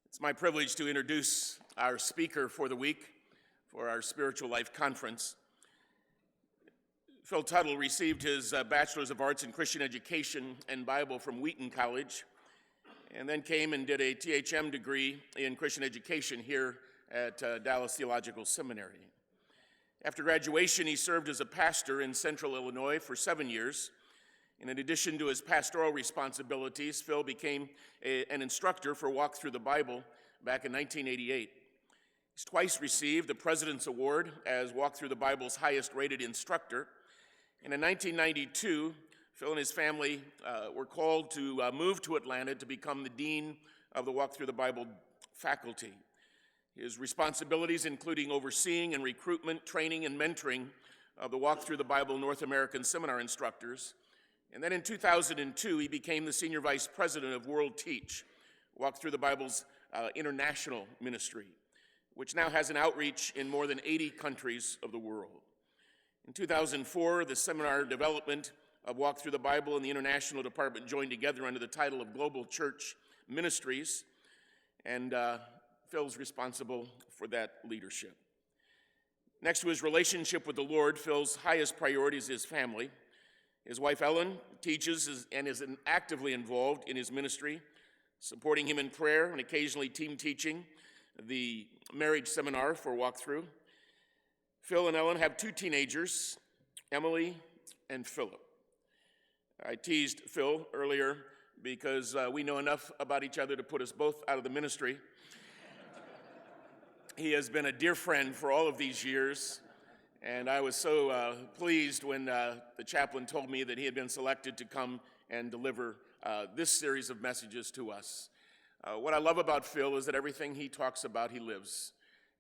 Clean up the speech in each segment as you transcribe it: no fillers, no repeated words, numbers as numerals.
It's my privilege to introduce our speaker for the week for our Spiritual Life Conference. Phil Tuttle received his Bachelor's of Arts in Christian Education and Bible from Wheaton College, and then came and did a THM degree in Christian Education here at Dallas Theological Seminary. After graduation, he served as a pastor in Central Illinois for 7 years. In addition to his pastoral responsibilities, Phil became an instructor for Walk Through the Bible back in 1988. He's twice received the President's Award as Walk Through the Bible's highest-rated instructor. And in 1992, Phil and his family were called to move to Atlanta to become the dean of the Walk Through the Bible faculty. His responsibilities including overseeing and recruitment, training, and mentoring of the Walk Through the Bible North American Seminar instructors. And then in 2002, he became the senior vice president of World Teach, Walk Through the Bible's international ministry, which now has an outreach in more than 80 countries of the world. In 2004, the seminar development of Walk Through the Bible and the international department joined together under the title of Global Church Ministries, and Phil's responsible for that leadership. Next to his relationship with the Lord, Phil's highest priority is his family. His wife, Ellen, teaches and is actively involved in his ministry, supporting him in prayer and occasionally team teaching the marriage seminar for Walk Through. Phil and Ellen have 2 teenagers, Emily and Philip. I teased Phil earlier because we know enough about each other to put us both out of the ministry. He has been a dear friend for all of these years. And I was so pleased when the chaplain told me that he had been selected to come and deliver this series of messages to us. What I love about Phil is that everything he talks about, he lives.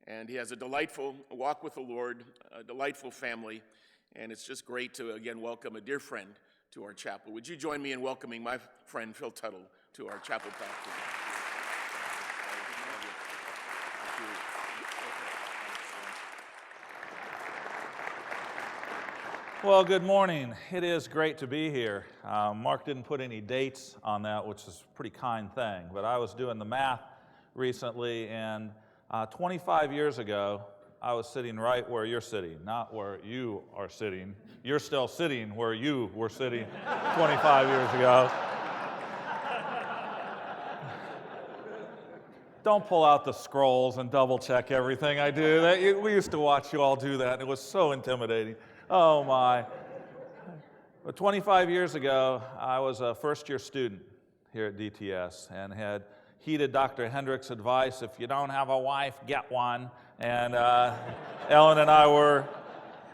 And he has a delightful walk with the Lord, a delightful family, and it's just great to, again, welcome a dear friend to our chapel. Would you join me in welcoming my friend Phil Tuttle to our chapel platform? Well, good morning. It is great to be here. Mark didn't put any dates on that, which is a pretty kind thing, but I was doing the math recently, and 25 years ago, I was sitting right where you're sitting, not where you are sitting. You're still sitting where you were sitting 25 years ago. Don't pull out the scrolls and double check everything I do. We used to watch you all do that, and it was so intimidating. Oh my. But 25 years ago, I was a first-year student here at DTS and had heeded Dr. Hendrick's advice, if you don't have a wife, get one. And Ellen and I were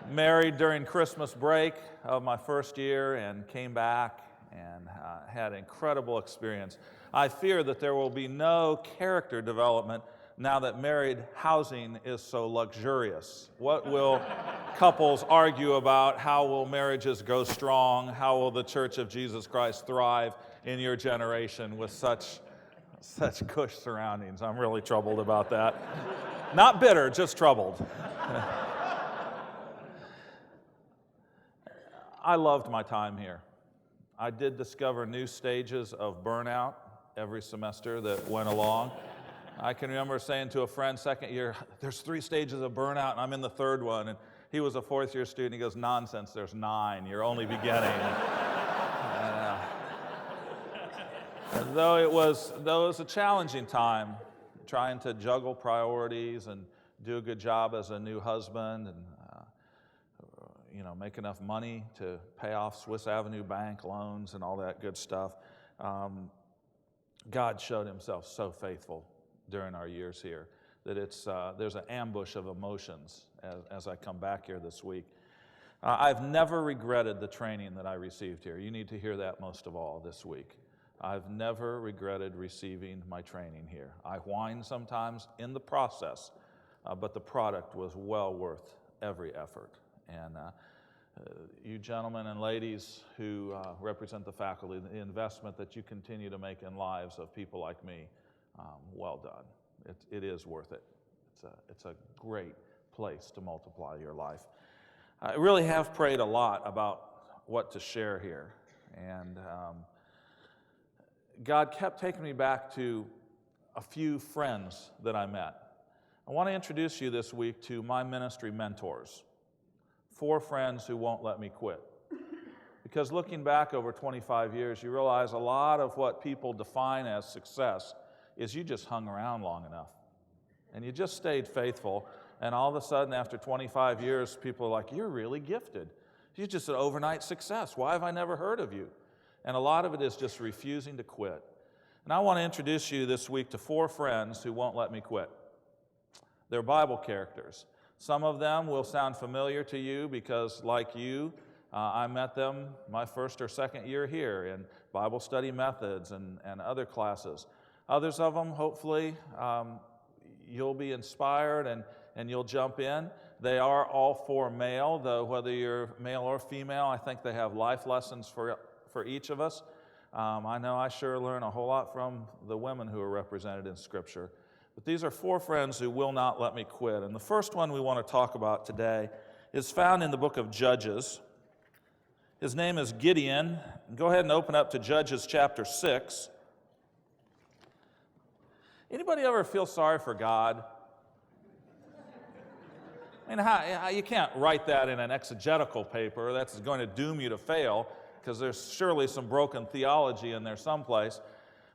married during Christmas break of my first year and came back and had an incredible experience. I fear that there will be no character development now that married housing is so luxurious. What will couples argue about? How will marriages go strong? How will the Church of Jesus Christ thrive in your generation with such cush surroundings? I'm really troubled about that. Not bitter, just troubled. I loved my time here. I did discover new stages of burnout every semester that went along. I can remember saying to a friend second year, there's 3 stages of burnout, and I'm in the 3rd one. And he was a 4th-year student. He goes, nonsense, there's 9. You're only beginning. Though it was a challenging time, trying to juggle priorities and do a good job as a new husband and make enough money to pay off Swiss Avenue Bank loans and all that good stuff. God showed himself so faithful during our years here that there's an ambush of emotions as I come back here this week. I've never regretted the training that I received here. You need to hear that most of all this week. I've never regretted receiving my training here. I whine sometimes in the process, but the product was well worth every effort. And you gentlemen and ladies who represent the faculty, the investment that you continue to make in lives of people like me, well done. It is worth it. It's a great place to multiply your life. I really have prayed a lot about what to share here, and God kept taking me back to a few friends that I met. I want to introduce you this week to my ministry mentors, 4 friends who won't let me quit. Because looking back over 25 years, you realize a lot of what people define as success is you just hung around long enough, and you just stayed faithful, and all of a sudden after 25 years, people are like, you're really gifted. You're just an overnight success. Why have I never heard of you? And a lot of it is just refusing to quit. And I want to introduce you this week to 4 friends who won't let me quit. They're Bible characters. Some of them will sound familiar to you because, like you, I met them my first or second year here in Bible study methods and other classes. Others of them, hopefully, you'll be inspired and you'll jump in. They are all 4 male, though whether you're male or female, I think they have life lessons for each of us. I know I sure learn a whole lot from the women who are represented in Scripture. But these are 4 friends who will not let me quit. And the first one we want to talk about today is found in the book of Judges. His name is Gideon. Go ahead and open up to Judges chapter 6. Anybody ever feel sorry for God? I mean, you can't write that in an exegetical paper. That's going to doom you to fail, because there's surely some broken theology in there someplace.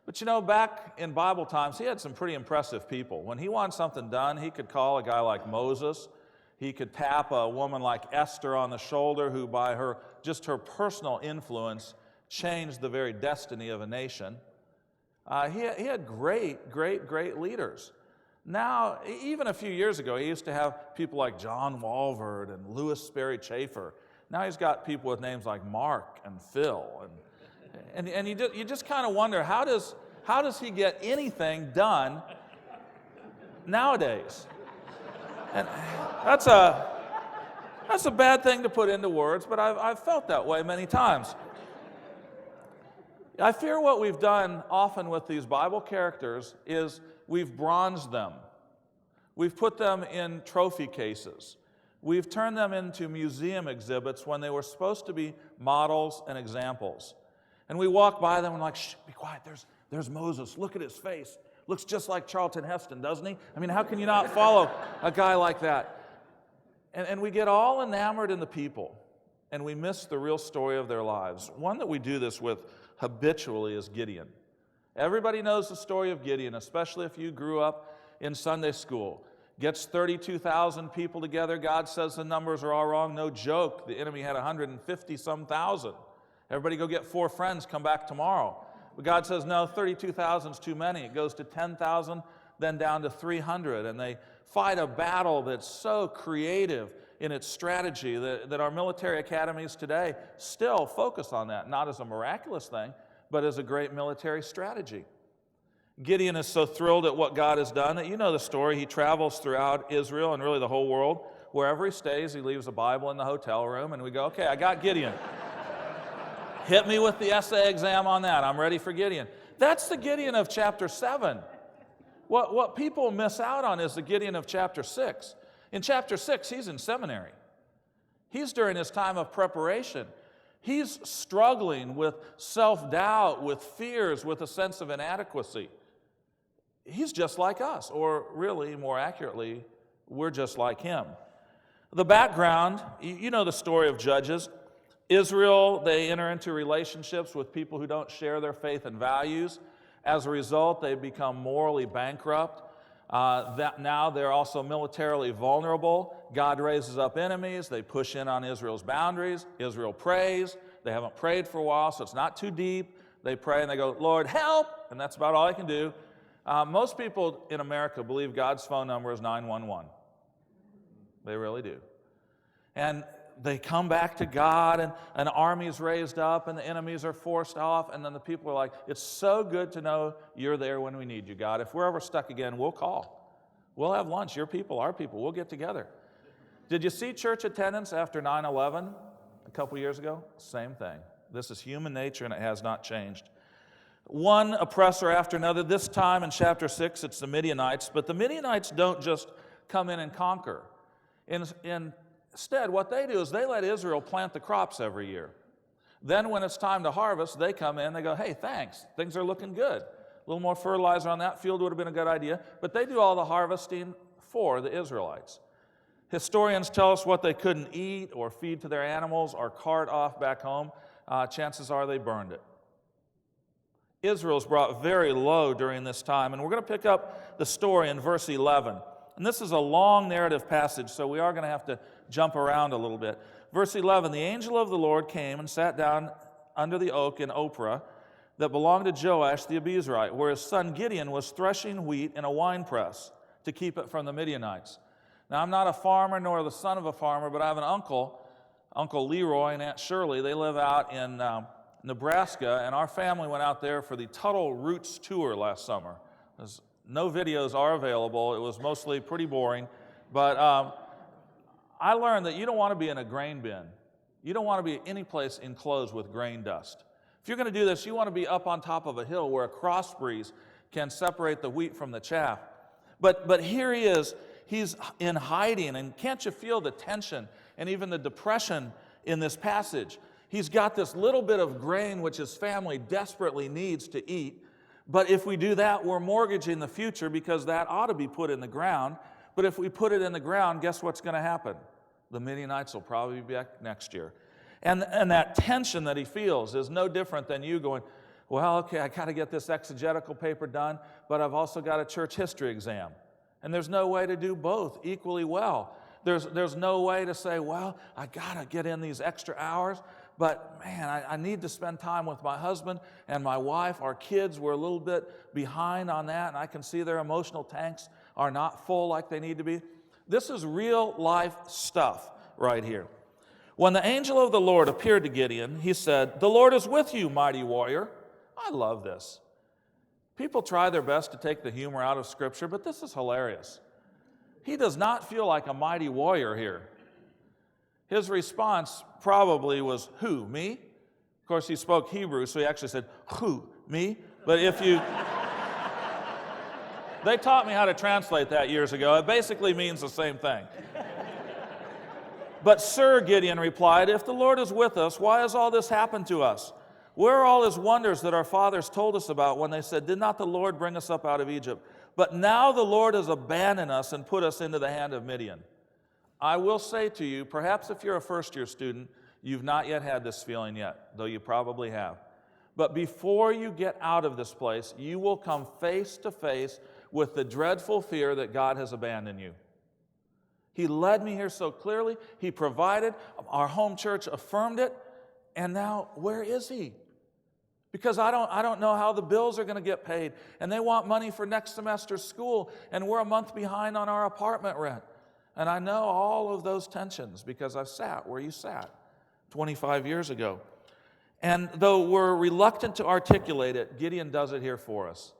But you know, back in Bible times, he had some pretty impressive people. When he wanted something done, he could call a guy like Moses. He could tap a woman like Esther on the shoulder, who by her personal influence changed the very destiny of a nation. He had great leaders. Now, even a few years ago, he used to have people like John Walvoord and Louis Sperry Chafer. Now he's got people with names like Mark and Phil, and you just kind of wonder, how does he get anything done nowadays? And that's a bad thing to put into words, but I've felt that way many times. I fear what we've done often with these Bible characters is we've bronzed them. We've put them in trophy cases. We've turned them into museum exhibits when they were supposed to be models and examples. And we walk by them and like, shh, be quiet, there's Moses. Look at his face. Looks just like Charlton Heston, doesn't he? I mean, how can you not follow a guy like that? And we get all enamored in the people, and we miss the real story of their lives. One that we do this with habitually is Gideon. Everybody knows the story of Gideon, especially if you grew up in Sunday school. Gets 32,000 people together. God says the numbers are all wrong. No joke. The enemy had 150-some thousand. Everybody go get 4 friends, come back tomorrow. But God says, no, 32,000 is too many. It goes to 10,000, then down to 300. And they fight a battle that's so creative in its strategy that our military academies today still focus on that, not as a miraculous thing, but as a great military strategy. Gideon is so thrilled at what God has done that you know the story. He travels throughout Israel and really the whole world. Wherever he stays, he leaves a Bible in the hotel room, and we go, okay, I got Gideon. Hit me with the essay exam on that. I'm ready for Gideon. That's the Gideon of chapter 7. What people miss out on is the Gideon of chapter 6. In chapter 6, he's in seminary. He's during his time of preparation. He's struggling with self-doubt, with fears, with a sense of inadequacy. He's just like us, or really, more accurately, we're just like him. The background, you know the story of Judges. Israel, they enter into relationships with people who don't share their faith and values. As a result, they become morally bankrupt. Now they're also militarily vulnerable. God raises up enemies. They push in on Israel's boundaries. Israel prays. They haven't prayed for a while, so it's not too deep. They pray and they go, Lord, help! And that's about all I can do. Most people in America believe God's phone number is 911. They really do. And they come back to God, and an army's raised up, and the enemies are forced off, and then the people are like, it's so good to know you're there when we need you, God. If we're ever stuck again, we'll call. We'll have lunch. Your people, our people. We'll get together. Did you see church attendance after 9/11? couple years ago? Same thing. This is human nature, and it has not changed. One oppressor after another. This time in chapter 6, it's the Midianites. But the Midianites don't just come in and conquer. Instead, what they do is they let Israel plant the crops every year. Then when it's time to harvest, they come in, they go, hey, thanks, things are looking good. A little more fertilizer on that field would have been a good idea. But they do all the harvesting for the Israelites. Historians tell us what they couldn't eat or feed to their animals or cart off back home. Chances are they burned it. Israel's brought very low during this time, and we're going to pick up the story in verse 11. And this is a long narrative passage, so we are going to have to jump around a little bit. Verse 11, the angel of the Lord came and sat down under the oak in Ophrah that belonged to Joash the Abiezrite, where his son Gideon was threshing wheat in a winepress to keep it from the Midianites. Now, I'm not a farmer nor the son of a farmer, but I have an uncle, Uncle Leroy and Aunt Shirley. They live out in Nebraska, and our family went out there for the Tuttle Roots Tour last summer. No videos are available. It was mostly pretty boring, but I learned that you don't want to be in a grain bin. You don't want to be any place enclosed with grain dust. If you're going to do this, you want to be up on top of a hill where a cross breeze can separate the wheat from the chaff. But here he is. He's in hiding, and can't you feel the tension and even the depression in this passage? He's got this little bit of grain which his family desperately needs to eat, but if we do that, we're mortgaging the future because that ought to be put in the ground. But if we put it in the ground, guess what's going to happen? The Midianites will probably be back next year. And that tension that he feels is no different than you going, well, okay, I got to get this exegetical paper done, but I've also got a church history exam. And there's no way to do both equally well. There's no way to say, well, I got to get in these extra hours, but man, I need to spend time with my husband and my wife. Our kids were a little bit behind on that, and I can see their emotional tanks are not full like they need to be. This is real life stuff right here. When the angel of the Lord appeared to Gideon, he said, "The Lord is with you, mighty warrior." I love this. People try their best to take the humor out of Scripture, but this is hilarious. He does not feel like a mighty warrior here. His response probably was, who, me? Of course, he spoke Hebrew, so he actually said, who, me? But if you... They taught me how to translate that years ago. It basically means the same thing. But Sir, Gideon replied, if the Lord is with us, why has all this happened to us? Where are all his wonders that our fathers told us about when they said, did not the Lord bring us up out of Egypt? But now the Lord has abandoned us and put us into the hand of Midian. I will say to you, perhaps if you're a first-year student, you've not yet had this feeling yet, though you probably have. But before you get out of this place, you will come face to face with the dreadful fear that God has abandoned you. He led me here so clearly. He provided. Our home church affirmed it. And now, where is he? Because I don't know how the bills are going to get paid. And they want money for next semester's school. And we're a month behind on our apartment rent. And I know all of those tensions because I've sat where you sat 25 years ago. And though we're reluctant to articulate it, Gideon does it here for us.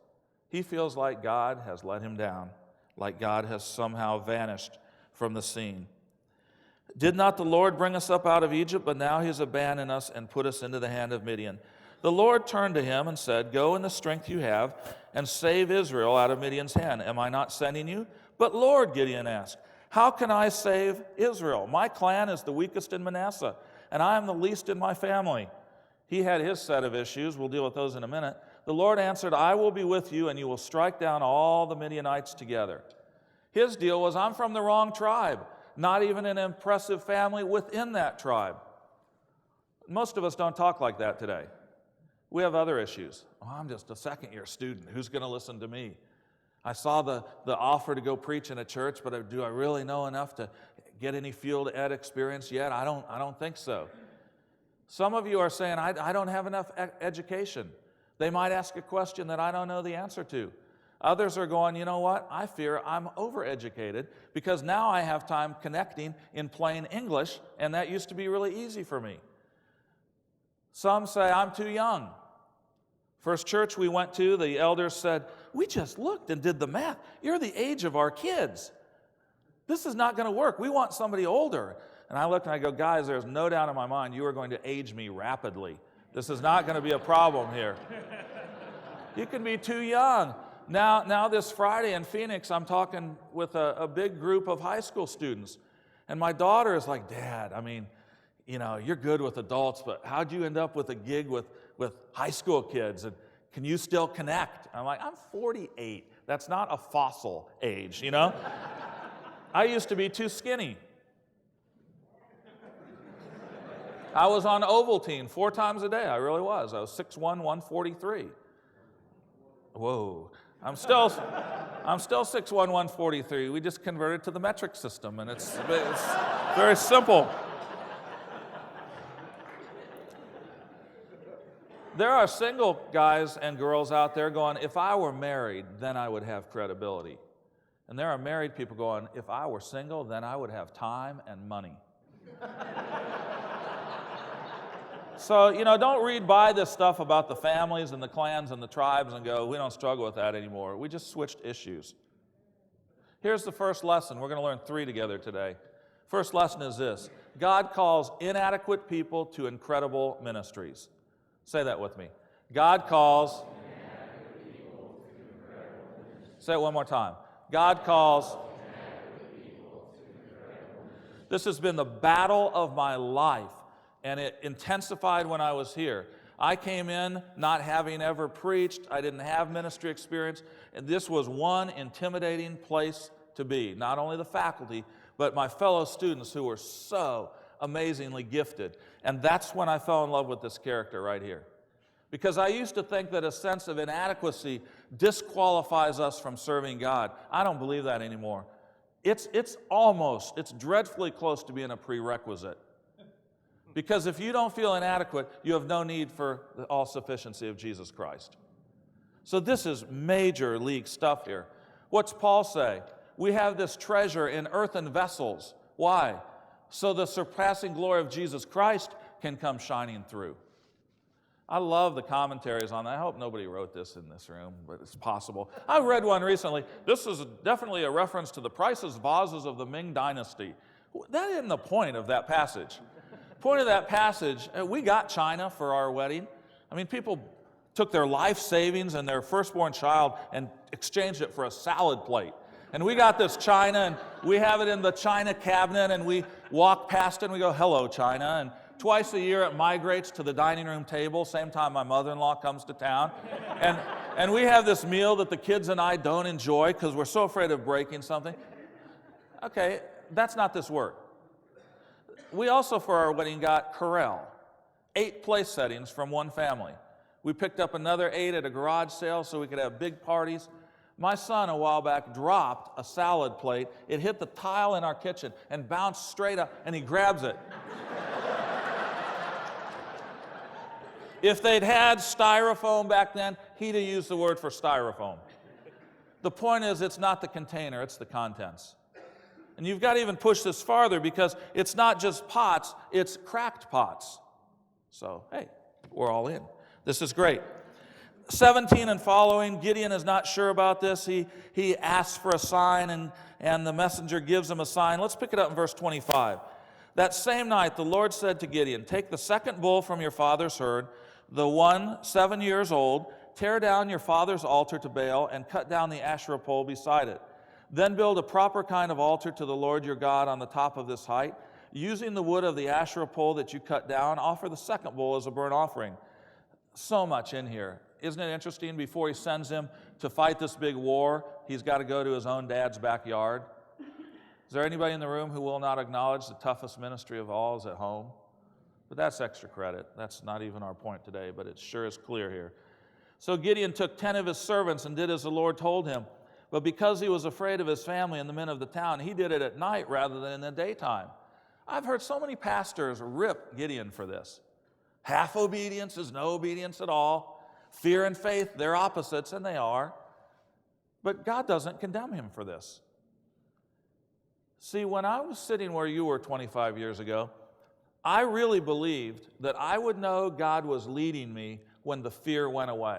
He feels like God has let him down, like God has somehow vanished from the scene. Did not the Lord bring us up out of Egypt, but now he has abandoned us and put us into the hand of Midian? The Lord turned to him and said, go in the strength you have and save Israel out of Midian's hand. Am I not sending you? But Lord, Gideon asked, how can I save Israel? My clan is the weakest in Manasseh, and I am the least in my family. He had his set of issues. We'll deal with those in a minute. The Lord answered, I will be with you, and you will strike down all the Midianites together. His deal was, I'm from the wrong tribe, not even an impressive family within that tribe. Most of us don't talk like that today. We have other issues. Oh, I'm just a second-year student. Who's going to listen to me? I saw the offer to go preach in a church, but do I really know enough to get any field ed experience yet? I don't think so. Some of you are saying, I don't have enough education. They might ask a question that I don't know the answer to. Others are going, you know what? I fear I'm overeducated because now I have time connecting in plain English, and that used to be really easy for me. Some say, I'm too young. First church we went to, the elders said, we just looked and did the math. You're the age of our kids. This is not going to work. We want somebody older. And I looked and I go, guys, there's no doubt in my mind you are going to age me rapidly. This is not going to be a problem here. You can be too young. Now this Friday in Phoenix, I'm talking with a big group of high school students. And my daughter is like, Dad, I mean, you know, you're good with adults, but how'd you end up with a gig with high school kids? And can you still connect? I'm like, I'm 48. That's not a fossil age, you know? I used to be too skinny. I was on Ovaltine 4 times a day. I really was. I was 6'1", 143. Whoa. I'm still 6'1", 143. We just converted to the metric system, and it's very simple. There are single guys and girls out there going, if I were married, then I would have credibility. And there are married people going, if I were single, then I would have time and money. So, you know, don't read by this stuff about the families and the clans and the tribes and go, we don't struggle with that anymore. We just switched issues. Here's the first lesson. We're going to learn 3 together today. First lesson is this. God calls inadequate people to incredible ministries. Say that with me. God calls inadequate people to incredible ministries. Say it one more time. God calls inadequate people to incredible ministries. This has been the battle of my life. And it intensified when I was here. I came in not having ever preached. I didn't have ministry experience. And this was one intimidating place to be. Not only the faculty, but my fellow students who were so amazingly gifted. And that's when I fell in love with this character right here. Because I used to think that a sense of inadequacy disqualifies us from serving God. I don't believe that anymore. It's dreadfully close to being a prerequisite. Because if you don't feel inadequate, you have no need for the all-sufficiency of Jesus Christ. So this is major league stuff here. What's Paul say? We have this treasure in earthen vessels. Why? So the surpassing glory of Jesus Christ can come shining through. I love the commentaries on that. I hope nobody wrote this in this room, but it's possible. I read one recently. This is definitely a reference to the priceless vases of the Ming Dynasty. That isn't the point of that passage. Point of that passage, we got china for our wedding. I mean, people took their life savings and their firstborn child and exchanged it for a salad plate. And we got this china, and we have it in the china cabinet, and we walk past it, and we go, hello, china. And twice a year it migrates to the dining room table, same time my mother-in-law comes to town. And we have this meal that the kids and I don't enjoy because we're so afraid of breaking something. Okay, that's not this word. We also, for our wedding, got corral, 8 place settings from one family. We picked up another 8 at a garage sale so we could have big parties. My son, a while back, dropped a salad plate. It hit the tile in our kitchen and bounced straight up, and he grabs it. If they'd had styrofoam back then, he'd have used the word for styrofoam. The point is, it's not the container, it's the contents. And you've got to even push this farther because it's not just pots, it's cracked pots. So, hey, we're all in. This is great. 17 and following, Gideon is not sure about this. He asks for a sign, and the messenger gives him a sign. Let's pick it up in verse 25. That same night, the Lord said to Gideon, take the second bull from your father's herd, the one 7 years old, tear down your father's altar to Baal, and cut down the Asherah pole beside it. Then build a proper kind of altar to the Lord your God on the top of this height. Using the wood of the Asherah pole that you cut down, offer the second bull as a burnt offering. So much in here. Isn't it interesting? Before he sends him to fight this big war, he's got to go to his own dad's backyard. Is there anybody in the room who will not acknowledge the toughest ministry of all is at home? But that's extra credit. That's not even our point today, but it sure is clear here. So Gideon took 10 of his servants and did as the Lord told him. But because he was afraid of his family and the men of the town, he did it at night rather than in the daytime. I've heard so many pastors rip Gideon for this. Half obedience is no obedience at all. Fear and faith, they're opposites, and they are. But God doesn't condemn him for this. See, when I was sitting where you were 25 years ago, I really believed that I would know God was leading me when the fear went away.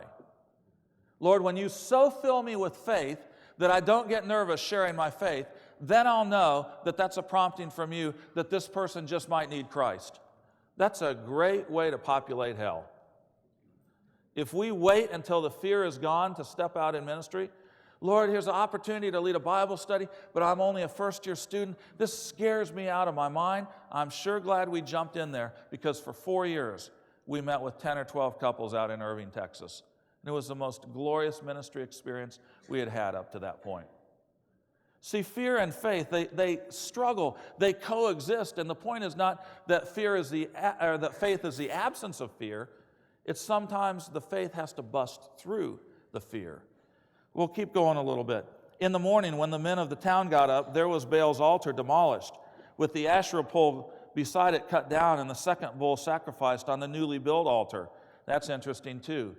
Lord, when you so fill me with faith that I don't get nervous sharing my faith, then I'll know that that's a prompting from you that this person just might need Christ. That's a great way to populate hell. If we wait until the fear is gone to step out in ministry, Lord, here's an opportunity to lead a Bible study, but I'm only a first-year student. This scares me out of my mind. I'm sure glad we jumped in there, because for 4 years we met with 10 or 12 couples out in Irving, Texas. And it was the most glorious ministry experience we had had up to that point. See, fear and faith, they struggle, they coexist, and the point is not that that faith is the absence of fear. It's sometimes the faith has to bust through the fear. We'll keep going a little bit. In the morning, when the men of the town got up, there was Baal's altar demolished, with the Asherah pole beside it cut down, and the second bull sacrificed on the newly built altar. That's interesting too.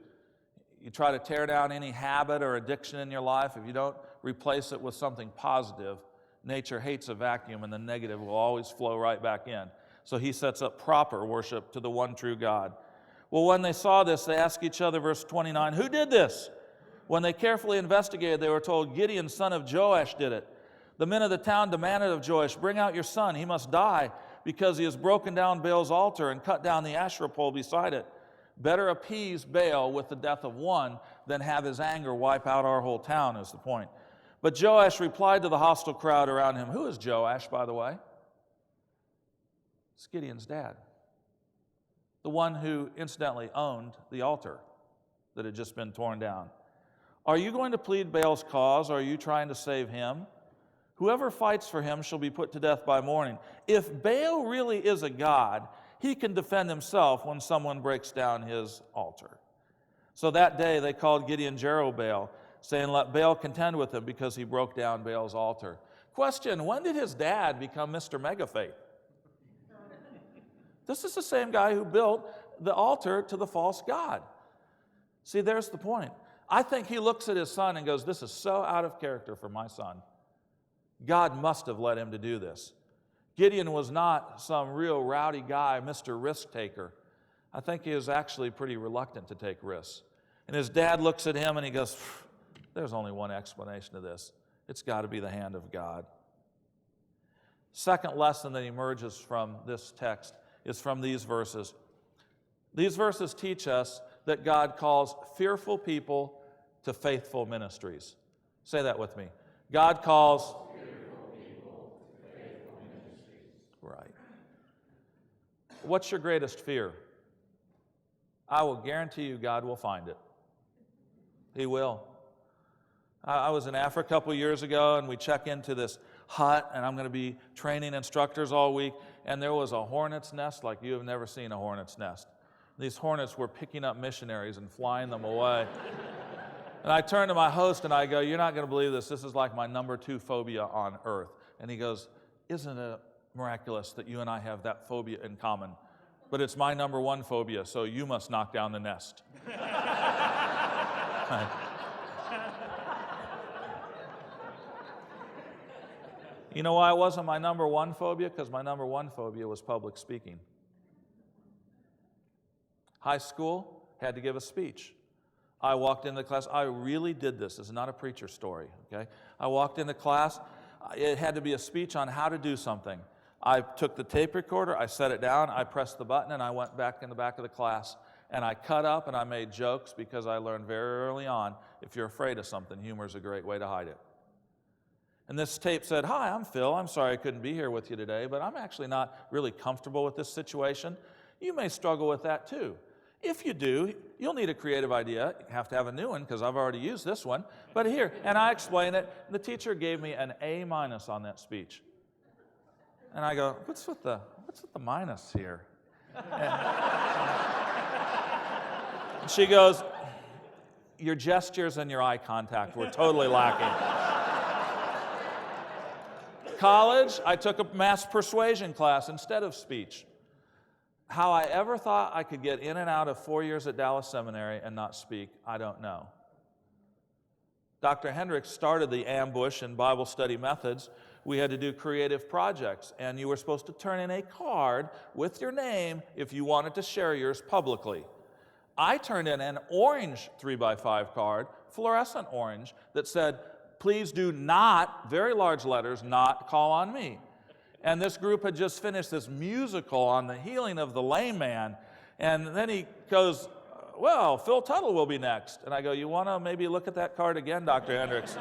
You try to tear down any habit or addiction in your life, if you don't replace it with something positive, nature hates a vacuum, and the negative will always flow right back in. So he sets up proper worship to the one true God. Well, when they saw this, they asked each other, verse 29, who did this? When they carefully investigated, they were told, Gideon, son of Joash, did it. The men of the town demanded of Joash, bring out your son, he must die, because he has broken down Baal's altar and cut down the Asherah pole beside it. Better appease Baal with the death of one than have his anger wipe out our whole town, is the point. But Joash replied to the hostile crowd around him. Who is Joash, by the way? It's Gideon's dad. The one who incidentally owned the altar that had just been torn down. Are you going to plead Baal's cause, or are you trying to save him? Whoever fights for him shall be put to death by morning. If Baal really is a god, he can defend himself when someone breaks down his altar. So that day they called Gideon Jerubbaal, saying, let Baal contend with him, because he broke down Baal's altar. Question, when did his dad become Mr. Megafaith? This is the same guy who built the altar to the false god. See, there's the point. I think he looks at his son and goes, this is so out of character for my son. God must have led him to do this. Gideon was not some real rowdy guy, Mr. Risk Taker. I think he was actually pretty reluctant to take risks. And his dad looks at him and he goes, there's only one explanation of this. It's got to be the hand of God. Second lesson that emerges from this text is from these verses. These verses teach us that God calls fearful people to faithful ministries. Say that with me. God calls fearful people to faithful ministries. Right. What's your greatest fear? I will guarantee you God will find it. He will. I was in Africa a couple years ago, and we check into this hut, and I'm going to be training instructors all week, and there was a hornet's nest like you have never seen a hornet's nest. These hornets were picking up missionaries and flying them away. And I turned to my host and I go, you're not going to believe this. This is like my number 2 phobia on earth. And he goes, isn't it miraculous that you and I have that phobia in common? But it's my number 1 phobia, so you must knock down the nest. You know why it wasn't my number 1 phobia? Because my number 1 phobia was public speaking. High school, had to give a speech. I walked into class. I really did this. This is not a preacher story, okay? I walked into class. It had to be a speech on how to do something. I took the tape recorder, I set it down, I pressed the button, and I went back in the back of the class. And I cut up and I made jokes, because I learned very early on, if you're afraid of something, humor is a great way to hide it. And this tape said, hi, I'm Phil. I'm sorry I couldn't be here with you today, but I'm actually not really comfortable with this situation. You may struggle with that too. If you do, you'll need a creative idea. You have to have a new one, because I've already used this one. But here, and I explained it. The teacher gave me an A- on that speech. And I go, what's with the minus here? And she goes, your gestures and your eye contact were totally lacking. College, I took a mass persuasion class instead of speech. How I ever thought I could get in and out of 4 years at Dallas Seminary and not speak, I don't know. Dr. Hendricks started the ambush and Bible study methods. We had to do creative projects, and you were supposed to turn in a card with your name if you wanted to share yours publicly. I turned in an orange 3x5 card, fluorescent orange, that said, please do not, very large letters, not call on me. And this group had just finished this musical on the healing of the lame man. And then he goes, well, Phil Tuttle will be next. And I go, you want to maybe look at that card again, Dr. Hendricks?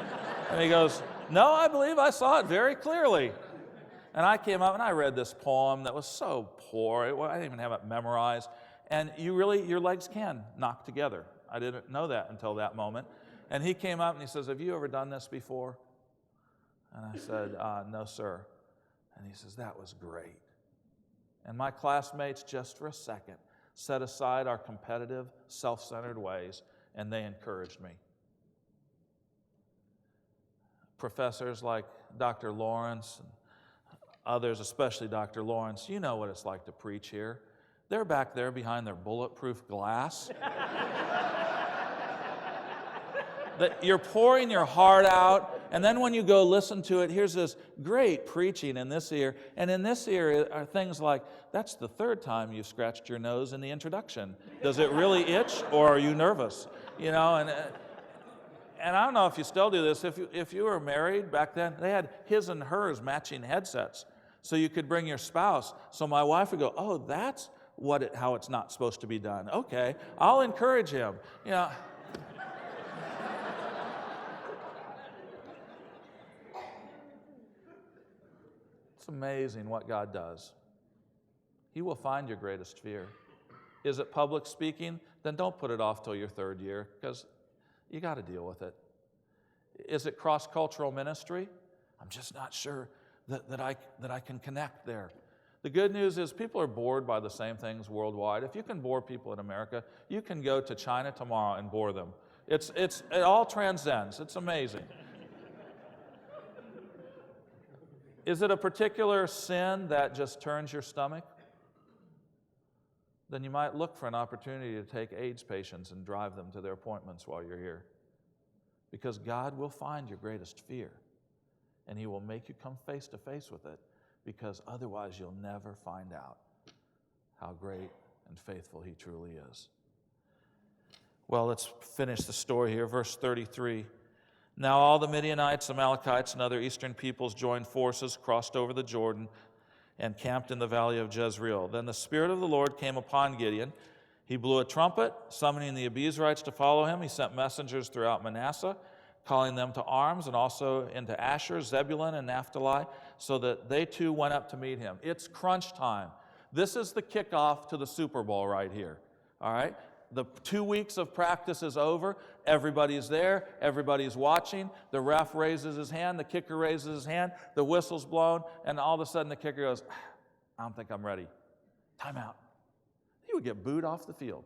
And he goes, no, I believe I saw it very clearly. And I came up and I read this poem that was so poor. I didn't even have it memorized. And your legs can knock together. I didn't know that until that moment. And he came up and he says, have you ever done this before? And I said, no, sir. And he says, that was great. And my classmates, just for a second, set aside our competitive, self-centered ways, and they encouraged me. Professors like Dr. Lawrence and others, especially Dr. Lawrence, you know what it's like to preach here. They're back there behind their bulletproof glass. That you're pouring your heart out, and then when you go listen to it, here's this great preaching in this ear, and in this ear are things like, that's the third time you've scratched your nose in the introduction. Does it really itch, or are you nervous? You know, and I don't know if you still do this. If you were married back then, they had his and hers matching headsets, so you could bring your spouse. So my wife would go, oh, that's how it's not supposed to be done. Okay, I'll encourage him. You know. It's amazing what God does. He will find your greatest fear. Is it public speaking? Then don't put it off till your third year, because you got to deal with it. Is it cross-cultural ministry? I'm just not sure that I can connect there. The good news is people are bored by the same things worldwide. If you can bore people in America, you can go to China tomorrow and bore them. It all transcends. It's amazing. Is it a particular sin that just turns your stomach? Then you might look for an opportunity to take AIDS patients and drive them to their appointments while you're here. Because God will find your greatest fear, and He will make you come face to face with it, because otherwise you'll never find out how great and faithful He truly is. Well, let's finish the story here. Verse 33. Now all the Midianites, Amalekites, and other eastern peoples joined forces, crossed over the Jordan, and camped in the valley of Jezreel. Then the Spirit of the Lord came upon Gideon. He blew a trumpet, summoning the Abiezrites to follow him. He sent messengers throughout Manasseh, calling them to arms, and also into Asher, Zebulun, and Naphtali, so that they too went up to meet him. It's crunch time. This is the kickoff to the Super Bowl right here, all right? The 2 weeks of practice is over. Everybody's there. Everybody's watching. The ref raises his hand. The kicker raises his hand. The whistle's blown. And all of a sudden the kicker goes, I don't think I'm ready. Timeout. He would get booed off the field.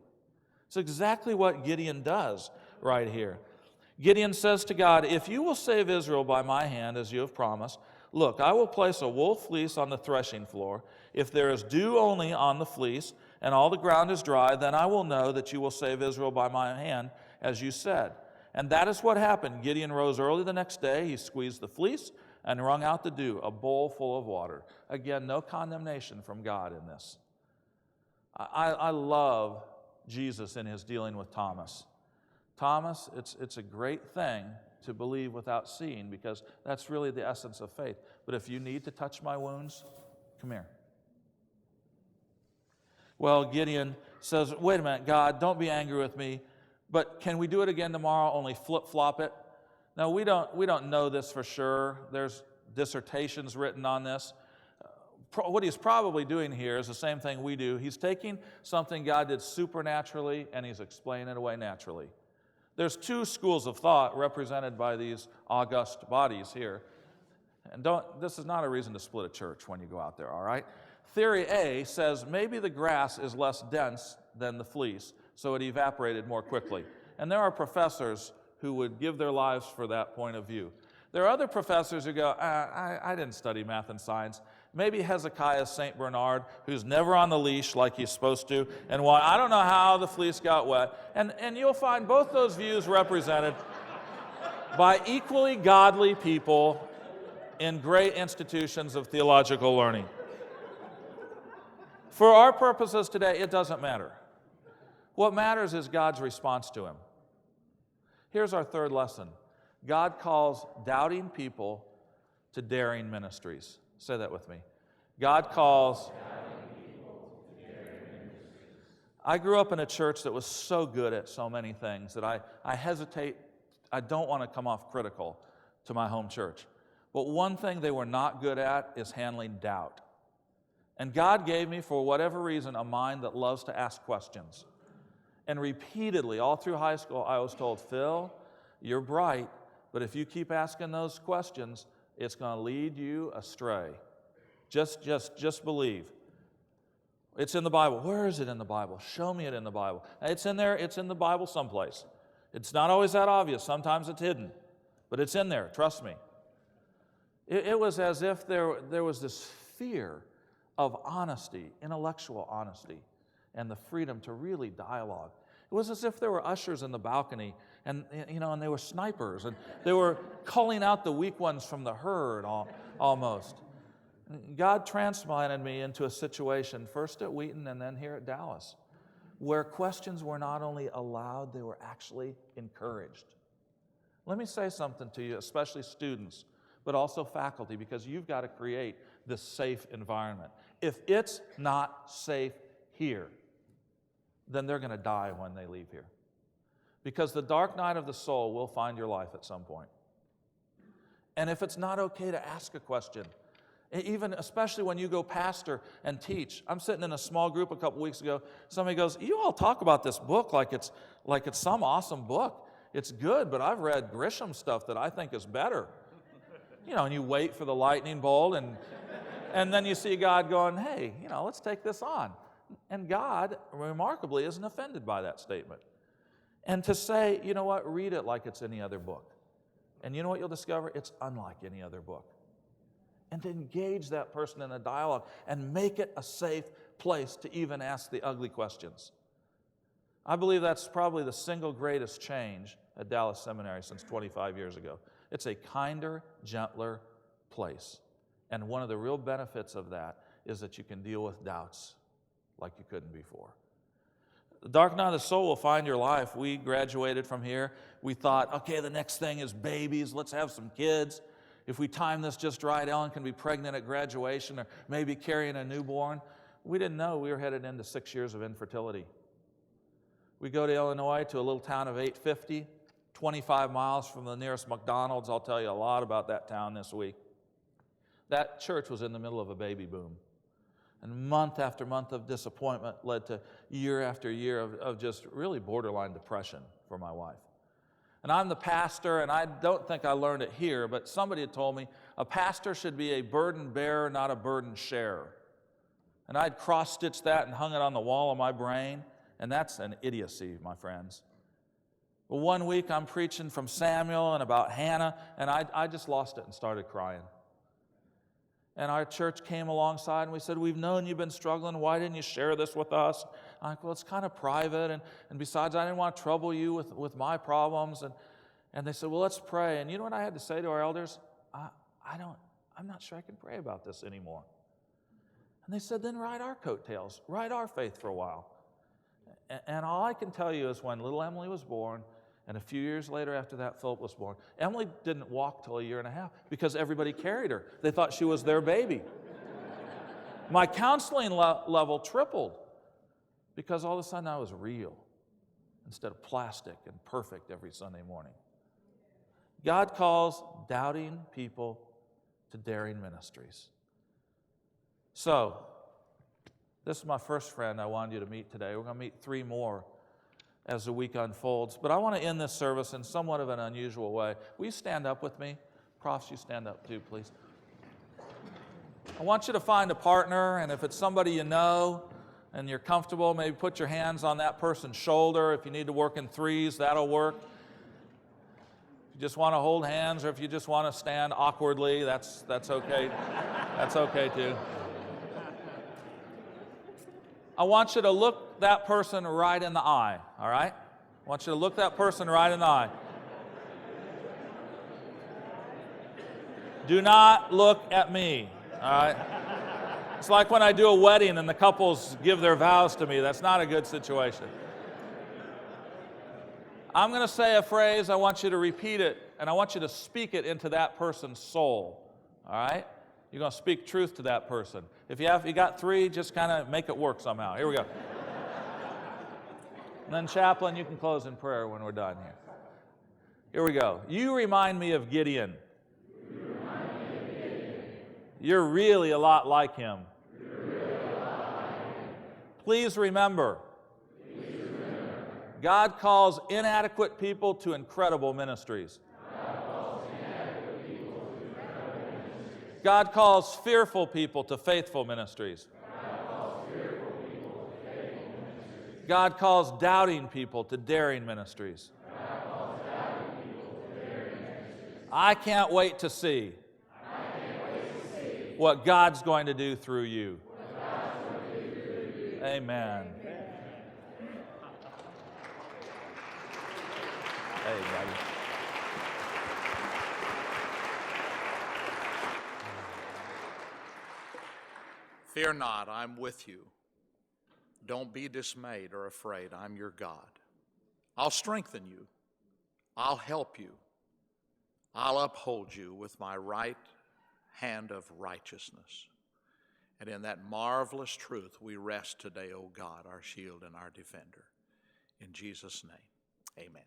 It's exactly what Gideon does right here. Gideon says to God, if you will save Israel by my hand, as you have promised, look, I will place a wool fleece on the threshing floor. If there is dew only on the fleece, and all the ground is dry, then I will know that you will save Israel by my hand, as you said. And that is what happened. Gideon rose early the next day. He squeezed the fleece and wrung out the dew, a bowl full of water. Again, no condemnation from God in this. I love Jesus in his dealing with Thomas. Thomas, it's a great thing to believe without seeing, because that's really the essence of faith. But if you need to touch my wounds, come here. Well, Gideon says, wait a minute, God, don't be angry with me, but can we do it again tomorrow, only flip-flop it? Now, we don't know this for sure. There's dissertations written on this. What he's probably doing here is the same thing we do. He's taking something God did supernaturally, and he's explaining it away naturally. There's two schools of thought represented by these august bodies here. And this is not a reason to split a church when you go out there, all right? Theory A says maybe the grass is less dense than the fleece, so it evaporated more quickly. And there are professors who would give their lives for that point of view. There are other professors who go, I didn't study math and science. Maybe Hezekiah's St. Bernard, who's never on the leash like he's supposed to, and why I don't know how the fleece got wet. And you'll find both those views represented by equally godly people in great institutions of theological learning. For our purposes today, it doesn't matter. What matters is God's response to him. Here's our third lesson. God calls doubting people to daring ministries. Say that with me. God calls. I grew up in a church that was so good at so many things that I hesitate. I don't want to come off critical to my home church. But one thing they were not good at is handling doubt. And God gave me, for whatever reason, a mind that loves to ask questions. And repeatedly, all through high school, I was told, Phil, you're bright, but if you keep asking those questions, it's going to lead you astray. Just believe. It's in the Bible. Where is it in the Bible? Show me it in the Bible. It's in there. It's in the Bible someplace. It's not always that obvious. Sometimes it's hidden. But it's in there. Trust me. It was as if there was this fear of honesty, intellectual honesty, and the freedom to really dialogue. It was as if there were ushers in the balcony, and they were snipers, and they were culling out the weak ones from the herd almost. God transplanted me into a situation, first at Wheaton and then here at Dallas, where questions were not only allowed, they were actually encouraged. Let me say something to you, especially students, but also faculty, because you've got to create this safe environment. If it's not safe here, then they're going to die when they leave here. Because the dark night of the soul will find your life at some point. And if it's not okay to ask a question, even especially when you go pastor and teach. I'm sitting in a small group a couple weeks ago. Somebody goes, you all talk about this book like it's some awesome book. It's good, but I've read Grisham's stuff that I think is better. And you wait for the lightning bolt, and then you see God going, hey, let's take this on. And God, remarkably, isn't offended by that statement. And to say, you know what, read it like it's any other book. And you know what you'll discover? It's unlike any other book. And to engage that person in a dialogue and make it a safe place to even ask the ugly questions. I believe that's probably the single greatest change at Dallas Seminary since 25 years ago. It's a kinder, gentler place. And one of the real benefits of that is that you can deal with doubts like you couldn't before. The dark night of the soul will find your life. We graduated from here. We thought, okay, the next thing is babies. Let's have some kids. If we time this just right, Ellen can be pregnant at graduation or maybe carrying a newborn. We didn't know we were headed into 6 years of infertility. We go to Illinois to a little town of 850, 25 miles from the nearest McDonald's. I'll tell you a lot about that town this week. That church was in the middle of a baby boom. And month after month of disappointment led to year after year of just really borderline depression for my wife. And I'm the pastor, and I don't think I learned it here, but somebody had told me a pastor should be a burden bearer, not a burden sharer. And I'd cross-stitched that and hung it on the wall of my brain, and that's an idiocy, my friends. Well, one week I'm preaching from Samuel and about Hannah, and I just lost it and started crying. And our church came alongside and we said, we've known you've been struggling. Why didn't you share this with us? I'm like, well, it's kind of private. And besides, I didn't want to trouble you with my problems. And they said, well, let's pray. And you know what I had to say to our elders? I'm not sure I can pray about this anymore. And they said, then ride our coattails. Ride our faith for a while. And all I can tell you is when little Emily was born, and a few years later after that, Philip was born. Emily didn't walk till a year and a half because everybody carried her. They thought she was their baby. My counseling level tripled because all of a sudden I was real instead of plastic and perfect every Sunday morning. God calls doubting people to daring ministries. So, this is my first friend I wanted you to meet today. We're going to meet 3 more as the week unfolds. But I want to end this service in somewhat of an unusual way. Will you stand up with me? Profs, you stand up too, please. I want you to find a partner, and if it's somebody you know and you're comfortable, maybe put your hands on that person's shoulder. If you need to work in threes, that'll work. If you just want to hold hands, or if you just want to stand awkwardly, that's okay. That's okay too. I want you to look that person right in the eye, all right? I want you to look that person right in the eye. Do not look at me, all right? It's like when I do a wedding and the couples give their vows to me. That's not a good situation. I'm going to say a phrase. I want you to repeat it, and I want you to speak it into that person's soul. All right? You're going to speak truth to that person. If you got 3, just kind of make it work somehow. Here we go. And then, Chaplain, you can close in prayer when we're done here. Here we go. You remind me of Gideon. You're really a lot like him. Please remember, God calls inadequate people to incredible ministries. God calls fearful people to faithful ministries. God calls doubting people to daring ministries. I can't wait to see what God's going to do through you. Amen. Hey, buddy. Fear not, I'm with you. Don't be dismayed or afraid. I'm your God. I'll strengthen you. I'll help you. I'll uphold you with my right hand of righteousness. And in that marvelous truth we rest today, O God, our shield and our defender. In Jesus' name, amen.